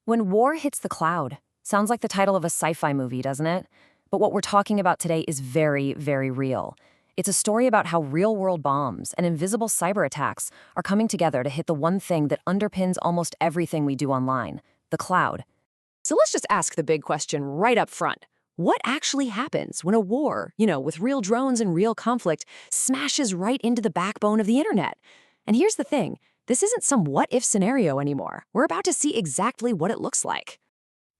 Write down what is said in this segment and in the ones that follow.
When war hits the cloud, sounds like the title of a sci-fi movie, doesn't it? But what we're talking about today is very, very real. It's a story about how real-world bombs and invisible cyber attacks are coming together to hit the one thing that underpins almost everything we do online, the cloud. So let's just ask the big question right up front. What actually happens when a war, with real drones and real conflict, smashes right into the backbone of the internet? And here's the thing, this isn't some what-if scenario anymore. We're about to see exactly what it looks like.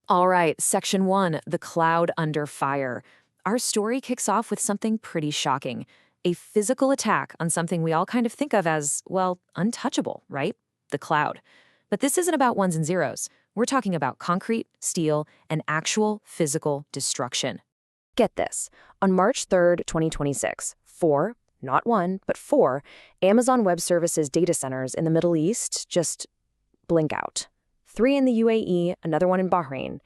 All right, Section 1, the cloud under fire. Our story kicks off with something pretty shocking. A physical attack on something we all kind of think of as, well, untouchable, right? The cloud. But this isn't about ones and zeros. We're talking about concrete, steel, and actual physical destruction. Get this. On March 3rd, 2026, four, not one, but four, Amazon Web Services data centers in the Middle East just blink out. 3 in the UAE, another one in Bahrain.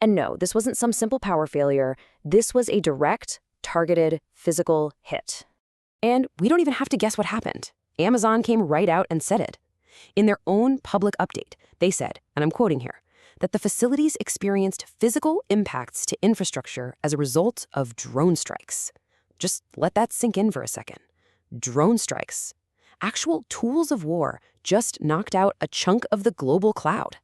And no, this wasn't some simple power failure. This was a direct, targeted, physical hit. And we don't even have to guess what happened. Amazon came right out and said it. In their own public update, they said, and I'm quoting here, that the facilities experienced physical impacts to infrastructure as a result of drone strikes. Just let that sink in for a second. Drone strikes. Actual tools of war just knocked out a chunk of the global cloud.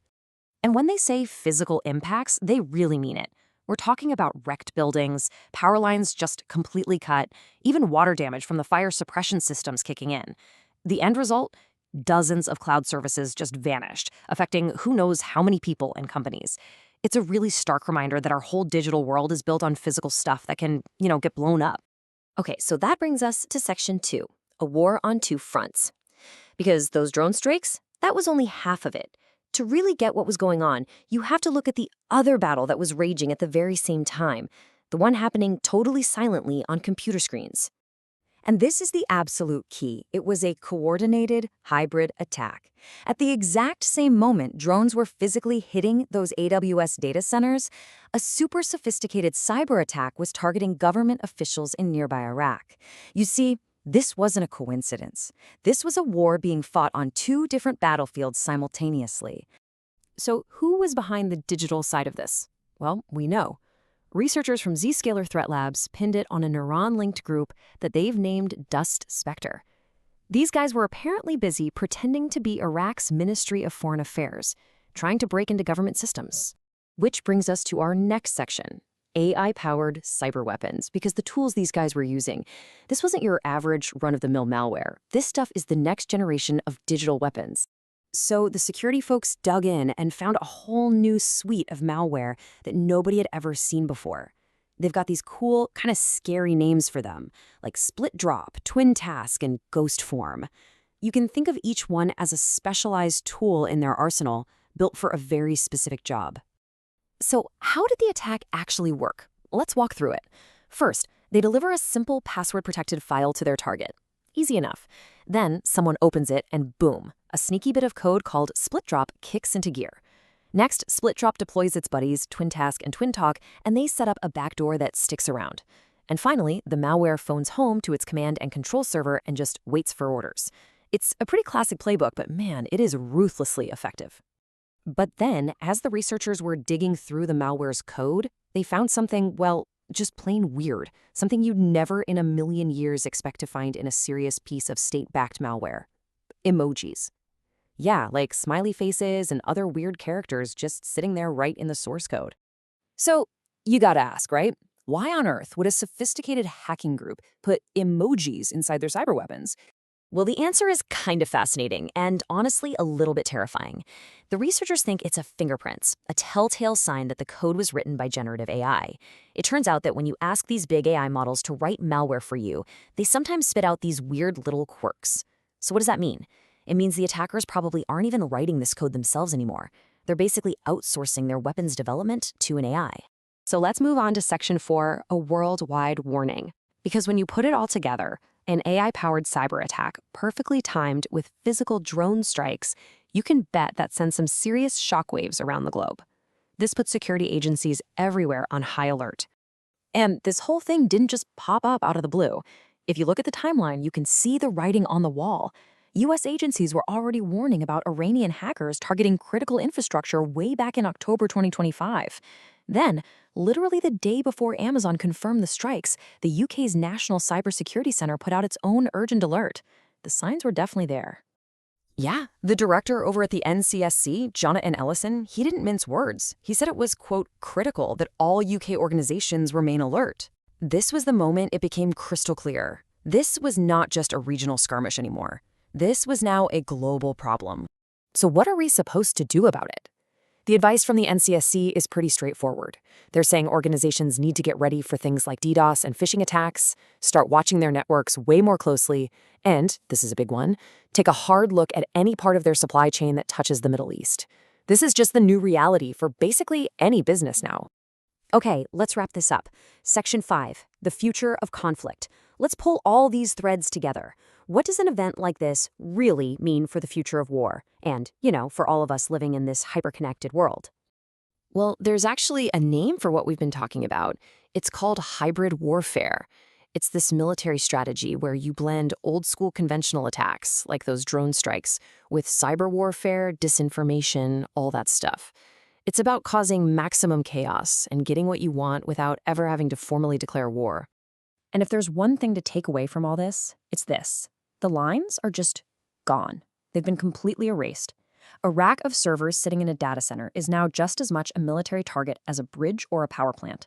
And when they say physical impacts, they really mean it. We're talking about wrecked buildings, power lines just completely cut, even water damage from the fire suppression systems kicking in. The end result? Dozens of cloud services just vanished, affecting who knows how many people and companies. It's a really stark reminder that our whole digital world is built on physical stuff that can, get blown up. Okay, so that brings us to Section 2, a war on two fronts. Because those drone strikes, that was only half of it. To really get what was going on, you have to look at the other battle that was raging at the very same time, the one happening totally silently on computer screens. And this is the absolute key. It was a coordinated hybrid attack. At the exact same moment drones were physically hitting those AWS data centers, a super sophisticated cyber attack was targeting government officials in nearby Iraq. You see, this wasn't a coincidence. This was a war being fought on two different battlefields simultaneously. So who was behind the digital side of this? Well, we know. Researchers from Zscaler Threat Labs pinned it on a neuron-linked group that they've named Dust Spectre. These guys were apparently busy pretending to be Iraq's Ministry of Foreign Affairs, trying to break into government systems. Which brings us to our next section, AI-powered cyber weapons, because the tools these guys were using, this wasn't your average run-of-the-mill malware. This stuff is the next generation of digital weapons. So the security folks dug in and found a whole new suite of malware that nobody had ever seen before. They've got these cool, kind of scary names for them, like Split Drop, Twin Task, and Ghost Form. You can think of each one as a specialized tool in their arsenal, built for a very specific job. So how did the attack actually work? Let's walk through it. First, they deliver a simple password-protected file to their target. Easy enough. Then someone opens it and boom, a sneaky bit of code called Split Drop kicks into gear. Next, Split Drop deploys its buddies, Twin Task and Twin Talk, and they set up a backdoor that sticks around. And finally, the malware phones home to its command and control server and just waits for orders. It's a pretty classic playbook, but man, it is ruthlessly effective. But then, as the researchers were digging through the malware's code, they found something, well, just plain weird, something you'd never in a million years expect to find in a serious piece of state-backed malware. Emojis. Yeah, like smiley faces and other weird characters just sitting there right in the source code. So, you gotta ask, right? Why on earth would a sophisticated hacking group put emojis inside their cyber weapons? Well, the answer is kind of fascinating and honestly a little bit terrifying. The researchers think it's a fingerprint, a telltale sign that the code was written by generative AI. It turns out that when you ask these big AI models to write malware for you, they sometimes spit out these weird little quirks. So what does that mean? It means the attackers probably aren't even writing this code themselves anymore. They're basically outsourcing their weapons development to an AI. So let's move on to Section 4, a worldwide warning. Because when you put it all together, an AI-powered cyber attack, perfectly timed with physical drone strikes, you can bet that sends some serious shockwaves around the globe. This puts security agencies everywhere on high alert. And this whole thing didn't just pop up out of the blue. If you look at the timeline, you can see the writing on the wall. US agencies were already warning about Iranian hackers targeting critical infrastructure way back in October 2025. Then, literally the day before Amazon confirmed the strikes, the UK's National Cybersecurity Center put out its own urgent alert. The signs were definitely there. Yeah, the director over at the NCSC, Jonathan Ellison, he didn't mince words. He said it was, quote, critical that all UK organizations remain alert. This was the moment it became crystal clear. This was not just a regional skirmish anymore. This was now a global problem. So what are we supposed to do about it? The advice from the NCSC is pretty straightforward. They're saying organizations need to get ready for things like DDoS and phishing attacks, start watching their networks way more closely, and, this is a big one, take a hard look at any part of their supply chain that touches the Middle East. This is just the new reality for basically any business now. Okay, let's wrap this up. Section 5, the future of conflict. Let's pull all these threads together. What does an event like this really mean for the future of war? And, for all of us living in this hyper-connected world? Well, there's actually a name for what we've been talking about. It's called hybrid warfare. It's this military strategy where you blend old-school conventional attacks, like those drone strikes, with cyber warfare, disinformation, all that stuff. It's about causing maximum chaos and getting what you want without ever having to formally declare war. And if there's one thing to take away from all this, it's this. The lines are just gone. They've been completely erased. A rack of servers sitting in a data center is now just as much a military target as a bridge or a power plant.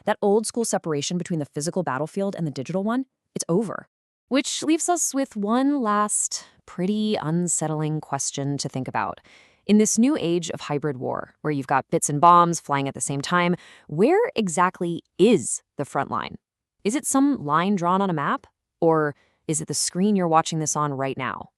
That old-school separation between the physical battlefield and the digital one, it's over. Which leaves us with one last, pretty unsettling question to think about. In this new age of hybrid war, where you've got bits and bombs flying at the same time, where exactly is the front line? Is it some line drawn on a map? Or is it the screen you're watching this on right now?